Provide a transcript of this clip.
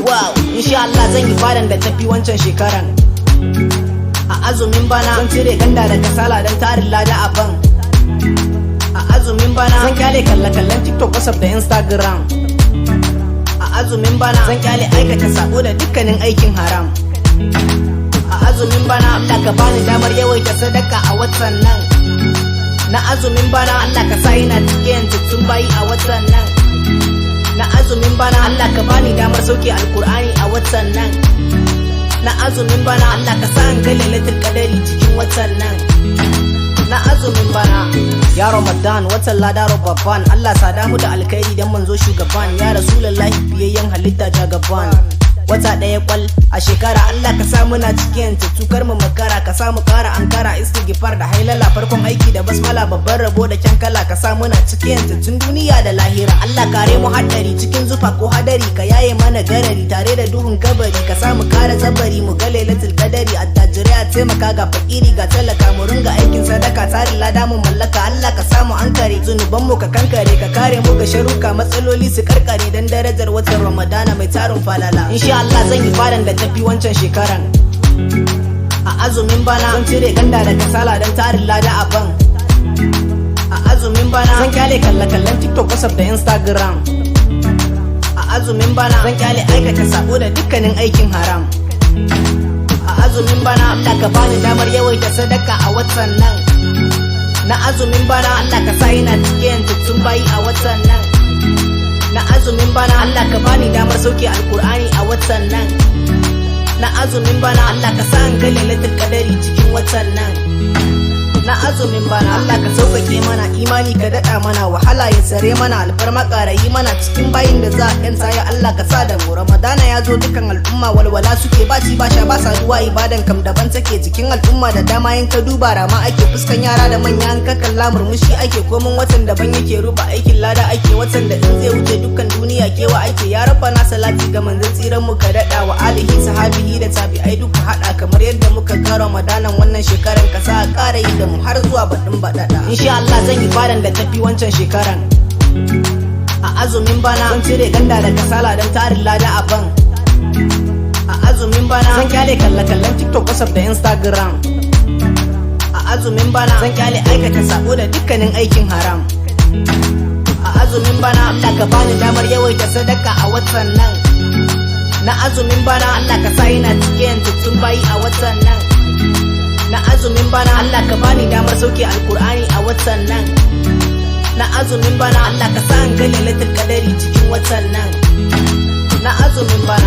Wow, insha Allah zan yi fadan da tafi wancan shekaran. A azumin bana zan cire ganda da kasala don tarin lada a ban. A azumin bana zan kyale kalle-kallen TikTok, WhatsApp da Instagram. A azumin bana zan kyale aikata sabo da dukkanin aikin haram. A azumin bana Allah ka bani damar yawaita sadaka a watan nan. Na azumin bana Allah ka sa ina cikin tattun bayi a watan nan. Na azumin bana Allah ka bani damar sauke alkur'ani a watan nan. Na azumin bana Allah ka sa an ga lailatul qadari cikin watan nan. Na azumin bana ya Ramadan watan ladaro babban, Allah sada mu da alkhairi dan manzo shugaban, ya rasulullahi biyayyen halitta jagaban. Wata ɗaya kwal a shekara Allah ka sa muna cikin tukar mu makara, ka sa mu kara ankara istighfar da hailala, farkon aiki da basmala, babban rabo da kyankala, ka sa muna cikin tun duniya da lahira. Allah kare mu haddari cikin zufa ko hadari, ka yaye mana garari tare da duhun kabari, ka sa mu kara zabari mu ga lailatul qadari. Attajirai a taimaka ga fakiri ga talaka, mu ringa aikin sadaka tarin lada mu mallaka. Allah ka samu ankare zunuban mu ka kankare, ka kare mu ga sharuka matsaloli su karkare dan darajar watan Ramadana mai tarin falala. Insha Allah zan yi fadan da tafi wancan shekaran. A azumin bana zan cire ganda da kasala don tarin lada a ban. A azumin bana zan kyale kalle-kallen TikTok, WhatsApp da Instagram. A azumin bana zan kyale aikata sabo da dukkanin aikin haram. A azumin bana Allah ka bani damar yawaita sadaka a watan nan. Na azumin bana Allah ka sa ina cikin tattun bayi a watan nan. Na azumin bana Allah ka bani damar sauke alkur'ani a watan nan. Na azumin bana Allah ka sa an ga lailatul qadari cikin watan nan. Na azumin bana Allah ka sauƙaƙe mana imani, ka daɗa mana wahala ya tsare mana alfarma, ƙarayi mana cikin bayin da za a ƴanta, ya Allah ka sa da mu. Ramadana ya zo dukan al'umma walwala suke, ba ci ba sha ba saduwa, ibadan kam daban take jikin al'umma da dama. In ka duba rama ake fuskan yara da manya, an ka kalla murmushi ake, komin watan daban yake ruba aikin lada ake, watan da in zai wuce dukkan duniya kewa ake. Ya rabba na salati ga manzon tsiran mu, ka daɗa wa alihi sahabihi da tabi'ai duka haɗa, kamar yadda muka ga Ramadanan wannan shekaran, ka sa a ƙara yi da mu har zuwa baɗin baɗaɗa. Insha Allah zan yi fadan da tafi wancan shekaran. A azumin bana zan cire ganda da kasala don tarin lada a ban. A azumin bana zan kyale kalle-kallen TikTok, WhatsApp da Instagram. A azumin bana zan kyale aikata sabo da dukkanin aikin haram. A azumin bana Allah ka bani damar yawaita sadaka a watan nan. Na azumin bana Allah ka sa ina cikin tattun bayi a watan nan. Na azumin bana Allah ka bani damar sauke alkur'ani a watan nan. Na azumin bana Allah ka sa an ga lailatul qadari cikin watan nan. Na azumin bana